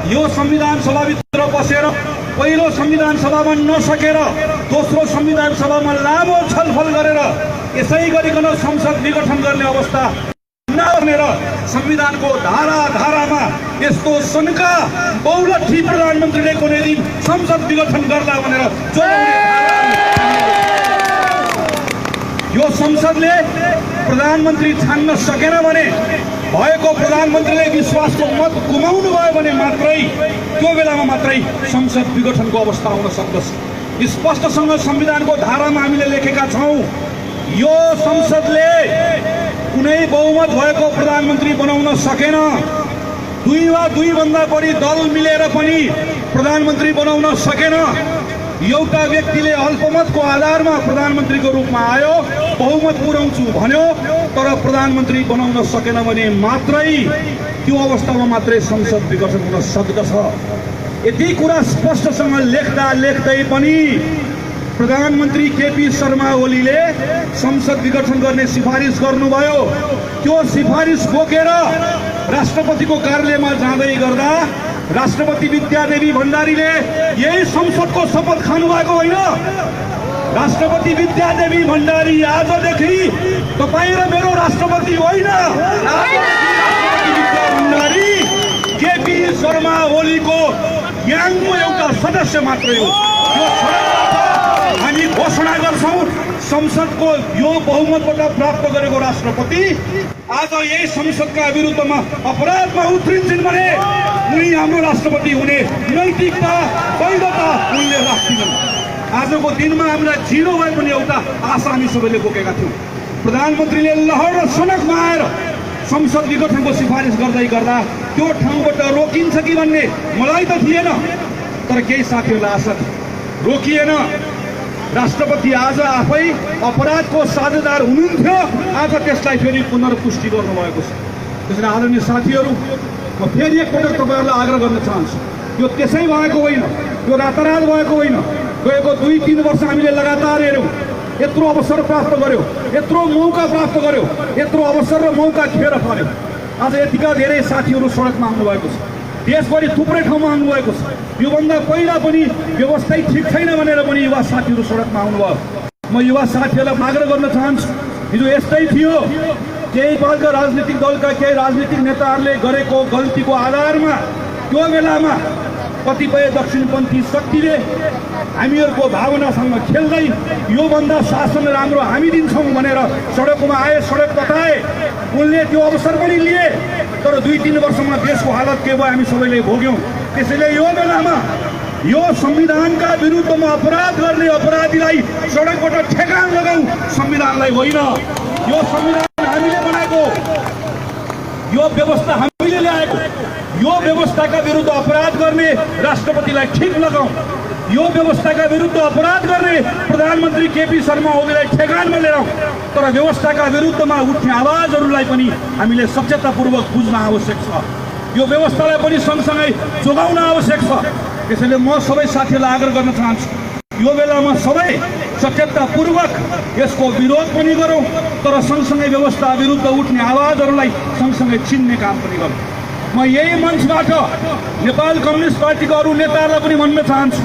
यो संविधान सभाभित्र बसेर पहिलो संविधान सभामा नसकेर दोस्रो संविधान सभामा लामो छलफल गरेर यसै गरिकन संसद विघटन गर्ने अवस्था नगर्नेर संविधानको धारा धारामा यस्तो शंका बहुलठी प्रधानमन्त्रीले कुनै दिन संसद विघटन गर्ला भनेर यो संसदले प्रधानमन्त्री छान्न सकेन भने भएको प्रधानमन्त्रीले विश्वासको मत गुमाउनु भयो भने मात्रै त्यो बेलामा मात्रै संसद विघटनको अवस्था आउन सक्दछ। स्पष्टसँग संविधानको धारामा हामीले लेखेका छौं यो संसदले कुनै बहुमत भएको प्रधानमन्त्री बनाउन सकेन। दुई वा दुई भन्दा बढी दल मिलेर पनि प्रधानमन्त्री बनाउन सकेन। एउटा व्यक्तिले अल्पमतको आधारमा प्रधानमन्त्रीको रूपमा आयो, बहुमत पुर्याउँछु भन्यो, तर प्रधानमन्त्री बनाउन सकेन भने मात्रै त्यो अवस्थामा मात्रै संसद विघटन हुन सक्दछ। यति कुरा स्पष्टसँग लेख्दा लेख्दै पनि प्रधानमन्त्री केपी शर्मा ओलीले संसद विघटन गर्ने सिफारिस गर्नुभयो। त्यो सिफारिस बोकेर राष्ट्रपतिको कार्यालयमा जाँदै गर्दा राष्ट्रपति विद्यादेवी भण्डारीले यही संसदको शपथ खानु भएको होइन। राष्ट्रपति विद्यादेवी भण्डारी आजदेखि तपाईँ र मेरो राष्ट्रपति होइन, राष्ट्रपति विद्या भण्डारी केपी शर्मा ओलीको याङको एउटा सदस्य मात्रै हो। हामी घोषणा गर्छौं संसदको यो बहुमतबाट प्राप्त गरेको राष्ट्रपति आज यही संसदका विरुद्धमा अपराधमा उत्रिन्छन् भने उनी हाम्रो राष्ट्रपति हुने नैतिकता वैधता उनले राख्दिनन्। आजको दिनमा हामीलाई जिरो भए पनि एउटा आशा हामी सबैले बोकेका थियौं। प्रधानमन्त्रीले लहर र सनकमा आएर संसद विघटनको सिफारिस गर्दै गर्दा त्यो ठाउँबाट रोकिन्छ कि भन्ने मलाई त थिएन, तर केही साथीहरूलाई आशा रोकिएन। राष्ट्रपति आज आफै अपराधको साझेदार हुनुहुन्थ्यो, आज त्यसलाई फेरि पुनर्पुष्टि गर्नुभएको छ। त्यसैले आदरणीय साथीहरू, म फेरि एकपटक तपाईँहरूलाई आग्रह गर्न चाहन्छु, यो त्यसै भएको होइन, यो रातारात भएको होइन। गएको 2-3 वर्ष हामीले लगातार हेऱ्यौँ, यत्रो अवसर प्राप्त गर्यो, यत्रो मौका प्राप्त गर्यो, यत्रो अवसर र मौका खेर पर्यो। आज यतिका धेरै साथीहरू सडकमा आउनुभएको छ, देशभरि थुप्रै ठाउँमा आउनुभएको छ। योभन्दा पहिला पनि व्यवस्था ठिक छैन भनेर पनि युवा साथीहरू सडकमा आउनुभयो। म युवा साथीहरूलाई आग्रह गर्न चाहन्छु, हिजो यस्तै थियो, केही दलका राजनीतिक दलका केही राजनीतिक नेताहरूले गरेको गल्तीको आधारमा त्यो बेलामा कतिपय दक्षिणपन्थी शक्तिले हामीहरूको भावनासँग खेल्दै योभन्दा शासन राम्रो हामी दिन्छौँ भनेर सडकमा आए, सडक बताए। उनले त्यो अवसर पनि लिए, तर 2-3 वर्षमा देशको हालत के भयो हामी सबैले भोग्यौँ। त्यसैले यो बेलामा यो संविधानका विरुद्धमा अपराध गर्ने अपराधीलाई सडकबाट ठेगान लगाऊ, संविधानलाई होइन। यो संविधान हामीले बनाएको, यो व्यवस्था हामीले ल्याएको, यो व्यवस्थाका विरुद्ध अपराध गर्ने राष्ट्रपतिलाई ठिक लगाऊ, यो व्यवस्थाका विरुद्ध अपराध गर्ने प्रधानमन्त्री केपी शर्मा ओलीलाई ठेगानमा ल्याऊ। तर व्यवस्थाका विरुद्धमा उठ्ने आवाजहरूलाई पनि हामीले सचेततापूर्वक बुझ्न आवश्यक छ, यो व्यवस्थालाई पनि सँगसँगै जोगाउन आवश्यक छ। त्यसैले म सबै साथीहरूलाई आग्रह गर्न चाहन्छु, यो बेलामा सबै सचेततापूर्वक यसको विरोध पनि गरौँ, तर सँगसँगै व्यवस्था विरुद्ध उठ्ने आवाजहरूलाई सँगसँगै चिन्ने काम पनि गरौँ। म यही मञ्चबाट नेपाल कम्युनिस्ट पार्टीका अरू नेताहरूलाई पनि भन्न चाहन्छु,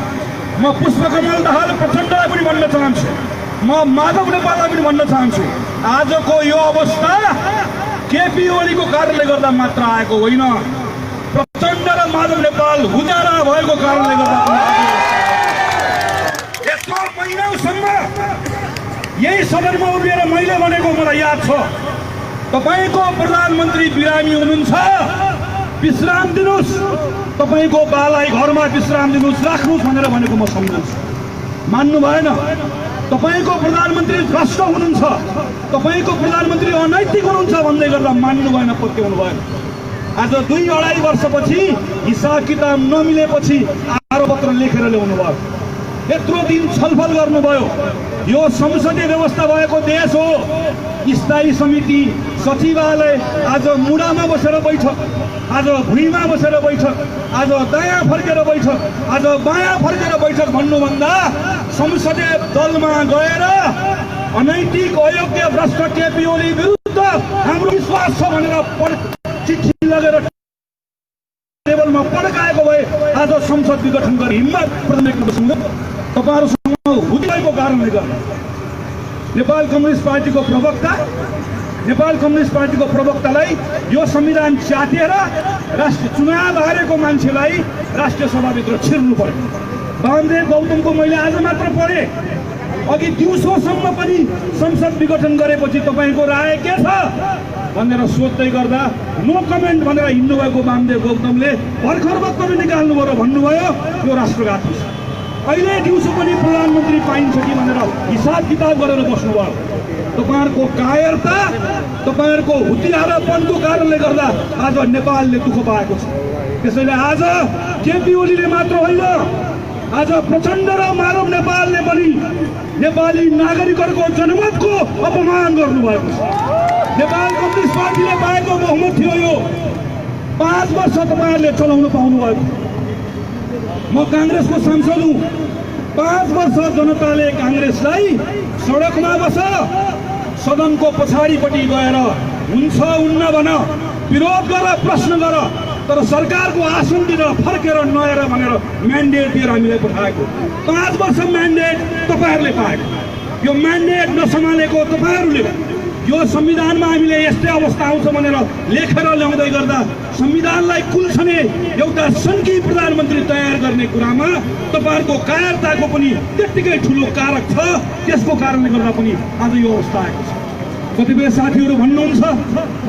म पुष्पकमल दाहाल प्रचण्डलाई पनि भन्न चाहन्छु, म माधव नेपाललाई पनि भन्न चाहन्छु, आजको यो अवस्था केपी ओलीको कारणले गर्दा मात्र आएको होइन, प्रचण्ड र माधव नेपाल हुजारा भएको कारणले गर्दा। यस्तो महिनासम्म यही सदनमा उभिएर मैले भनेको मलाई याद छ, तपाईको प्रधानमन्त्री बिरामी हुनुहुन्छ, विश्राम दिनुहोस्, तपाईको बालाई घरमा विश्राम दिनुहोस्, राख्नुहोस् भनेर भनेको म सम्झन्छु। मान्नु भएन। तपाईको प्रधानमन्त्री भ्रष्ट हुनुहुन्छ, तपाईको प्रधानमन्त्री अनैतिक हुनुहुन्छ भन्दै गर्दा मान्नु भएन, पत्याउनु भएन। आज 2-2.5 वर्षपछि हिसाब किताब नमिलेपछि आरोपपत्र लेखेर ल्याउनु भयो, यत्रो दिन छलफल गर्नुभयो। यो संसदीय व्यवस्था भएको देश हो, स्थायी समिति सचिवालय आज मुडामा बसेर बैठक, आज भुइँमा बसेर बैठक, आज दायाँ फर्केर बैठक, आज बायाँ फर्केर बैठक भन्नुभन्दा संसदीय दलमा गएर अनैतिक अयोग्य भ्रष्ट केपी ओली विरुद्ध हाम्रो विश्वास छ भनेर चिठी लगेर टेबलमा पड्काए नपाएको भए आज संसद विघटन गर्ने हिम्मत प्रधानमन्त्रीसँग तपाईँहरूसँग हुँदैको कारणले गर्दा नेपाल कम्युनिस्ट पार्टीको प्रवक्तालाई यो संविधान च्यातेर राष्ट्रिय चुनाव हारेको मान्छेलाई राष्ट्रिय सभाभित्र छिर्नु पर्यो। वामदेव गौतमको मैले आज मात्र पढेँ, अघि दिउँसोसम्म पनि संसद विघटन गरेपछि तपाईँको राय के छ भनेर सोध्दै गर्दा नो कमेन्ट भनेर हिँड्नुभएको वामदेव गौतमले भर्खर वक्तव्य निकाल्नुभयो र भन्नुभयो यो राष्ट्रघाती छ। अहिले दिउँसो पनि प्रधानमन्त्री पाइन्छ कि भनेर हिसाब किताब गरेर बस्नुभयो। तपाईँहरूको कायरता, तपाईँहरूको हुतियारापनको कारणले गर्दा आज नेपालले दुःख पाएको छ। त्यसैले आज केपी ओलीले मात्र होइन, आज प्रचण्ड र मानव नेपालले पनि नेपाली नागरिकहरूको जनमतको अपमान गर्नुभएको छ। नेपाल कम्युनिस्ट पार्टीले पाएको बहुमत थियो यो 5 वर्ष तपाईँहरूले चलाउन पाउनु भएको। म काङ्ग्रेसको सांसद हुँ। 5 वर्ष जनताले काङ्ग्रेसलाई सडकमा बस, सदनको पछाडिपट्टि गएर हुन्छ हुन्न भन, विरोध गर, प्रश्न गर, तर सरकारको आसन दिन फर्केर नहेर भनेर म्यान्डेट दिएर हामीलाई पठाएको। 5 वर्ष म्यान्डेट तपाईँहरूले पाएको। यो म्यान्डेट नसम्हालेको तपाईँहरूले यो संविधानमा हामीले यस्तै अवस्था आउँछ भनेर लेखेर ल्याउँदै गर्दा संविधानलाई कुल्छने एउटा सन्की प्रधानमन्त्री तयार गर्ने कुरामा तपाईँहरूको कायरताको पनि त्यत्तिकै ठुलो कारक छ। त्यसको कारणले गर्दा पनि आज यो अवस्था आएको छ। कतिपय साथीहरू भन्नुहुन्छ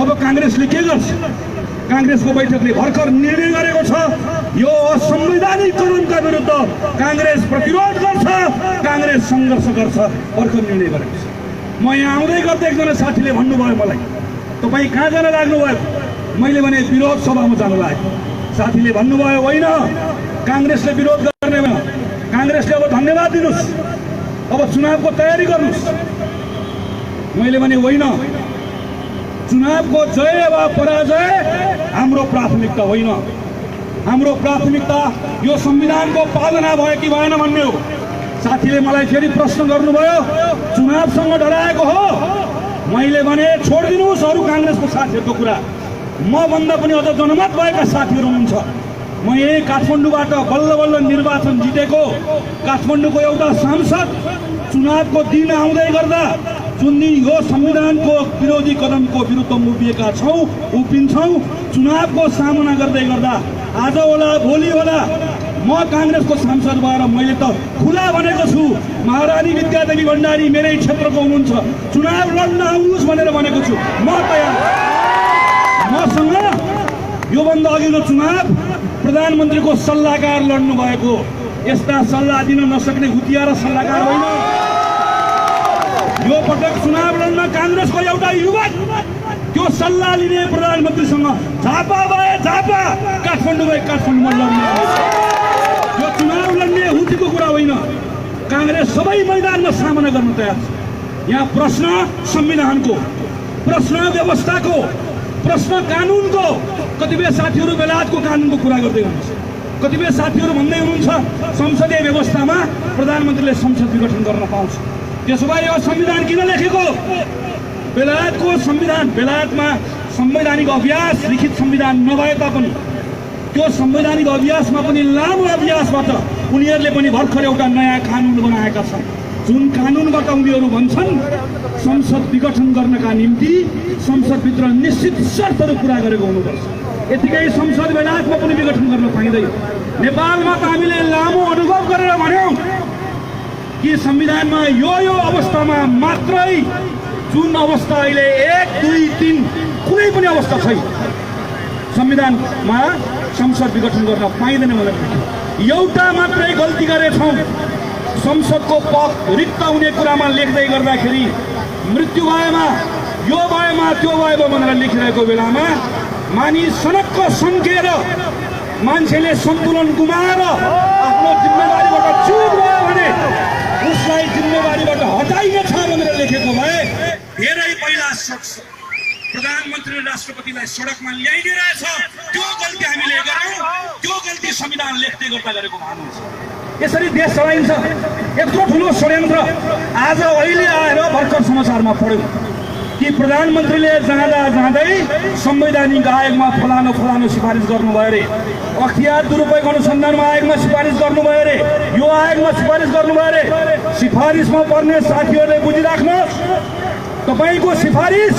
अब काङ्ग्रेसले के गर्छ? काङ्ग्रेसको बैठकले भर्खर निर्णय गरेको छ यो असंवैधानिकरणका विरुद्ध काङ्ग्रेस प्रतिरोध गर्छ, काङ्ग्रेस सङ्घर्ष गर्छ, भर्खर निर्णय गरेको छ। म यहाँ आउँदै गर्दा एकजना साथीले भन्नुभयो मलाई, तपाईँ कहाँ जान लाग्नुभयो? मैले भने विरोध सभामा जान लागेको। साथीले भन्नुभयो होइन, काङ्ग्रेसले विरोध गर्ने भएन, काङ्ग्रेसले अब धन्यवाद दिनुहोस्, अब चुनावको तयारी गर्नुहोस्। मैले भने होइन, चुनावको जय वा पराजय हाम्रो प्राथमिकता होइन। हाम्रो प्राथमिकता यो संविधानको पालना भयो कि भएन भन्ने हो। साथीले मलाई फेरि प्रश्न गर्नुभयो, चुनावसँग डराएको हो? मैले भने छोडिदिनुहोस् अरू काङ्ग्रेसको साथीहरूको कुरा। म भन्दा पनि अझ जनमत भएका साथीहरू हुनुहुन्छ। म यही काठमाडौँबाट बल्ल बल्ल निर्वाचन जितेको काठमाडौँको एउटा सांसद चुनावको दिन आउँदै गर्दा जुन दिन यो संविधानको विरोधी कदमको विरुद्ध उभिएका छौँ, उभिन्छौँ, चुनावको सामना गर्दै गर्दा आज होला भोलि होला म काङ्ग्रेसको सांसद भएर मैले त खुला भनेको छु, महारानी विद्यादेवी भण्डारी मेरै क्षेत्रको हुनुहुन्छ, चुनाव लड्न आउनुहोस् भनेर भनेको छु। म तयार। मसँग योभन्दा अघिल्लो चुनाव प्रधानमन्त्रीको सल्लाहकार लड्नु भएको, यस्ता सल्लाह दिन नसक्ने हुतियारा सल्लाहकार होइन। यो पटक चुनाव लड्न काङ्ग्रेसको एउटा युवक त्यो सल्लाह लिने प्रधानमन्त्रीसँग झापा भए झापा, काठमाडौँ भए काठमाडौँमा लड्ने। यो चुनाव लड्ने हुतीको कुरा होइन। काङ्ग्रेस सबै मैदानमा सामना गर्न तयार छ। यहाँ प्रश्न संविधानको, प्रश्न व्यवस्थाको, प्रश्न कानुनको। कतिपय साथीहरू बेलायतको कानुनको कुरा गर्दै हुनुहुन्छ, कतिपय साथीहरू भन्दै हुनुहुन्छ संसदीय व्यवस्थामा प्रधानमन्त्रीले संसद विघटन गर्न पाउँछ। त्यसो भए यो संविधान किन लेखेको? बेलायतको संविधान, बेलायतमा संवैधानिक अभ्यास लिखित संविधान नभए तापनि त्यो संवैधानिक अभ्यासमा पनि लामो अभ्यासबाट उनीहरूले पनि भर्खर एउटा नयाँ कानुन बनाएका छन्। जुन कानुनबाट उनीहरू भन्छन् संसद विघटन गर्नका निम्ति संसदभित्र निश्चित शर्तहरू पुरा गरेको हुनुपर्छ। यतिकै संसद बेलायतमा पनि विघटन गर्न पाइँदैन। नेपालमा त हामीले लामो अनुभव गरेर भन्यौँ कि संविधानमा यो अवस्थामा मात्रै, जुन अवस्था अहिले 1, 2, 3 कुनै पनि अवस्था छैन, संविधानमा संसद विघटन गर्न पाइँदैन भनेर एउटा मात्रै गल्ती गरेछौँ। संसदको पद रिक्त हुने कुरामा लेख्दै गर्दाखेरि मृत्यु भएमा, यो भएमा, त्यो भएमा भनेर लेखिरहेको बेलामा मानिस सनक्क सन्केर मान्छेले सन्तुलन गुमाएर आफ्नो जिम्मेवारीबाट चुक भयो भने उसलाई जिम्मेवारीबाट हटाइनेछ भनेर लेखेको भए धेरै पहिला प्रधानमन्त्री र राष्ट्रपतिलाई सडकमा ल्याइदिरहेछ। त्यो गल्ती हामीले गऱ्यौँ, त्यो गल्ती संविधान लेख्दै गर्दा गरेको भन्नुहुन्छ। यसरी देश चलाइन्छ। यत्रो ठुलो षड्यन्त्र आज अहिले आएर भर्खर समाचारमा पढ्यौँ कि प्रधानमन्त्रीले जाँदै संवैधानिक आयोगमा फलानो सिफारिस गर्नुभयो अरे, अख्तियार दुरुपयोग अनुसन्धानमा आयोगमा सिफारिस गर्नुभयो अरे, यो आयोगमा सिफारिस गर्नुभयो अरे। सिफारिसमा पर्ने साथीहरूले बुझिराख्नुहोस्, तपाईको सिफारिस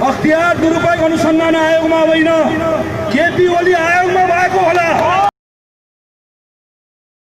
अख्तियार दुरुपयोग अनुसन्धान आयोगमा होइन, केपी ओली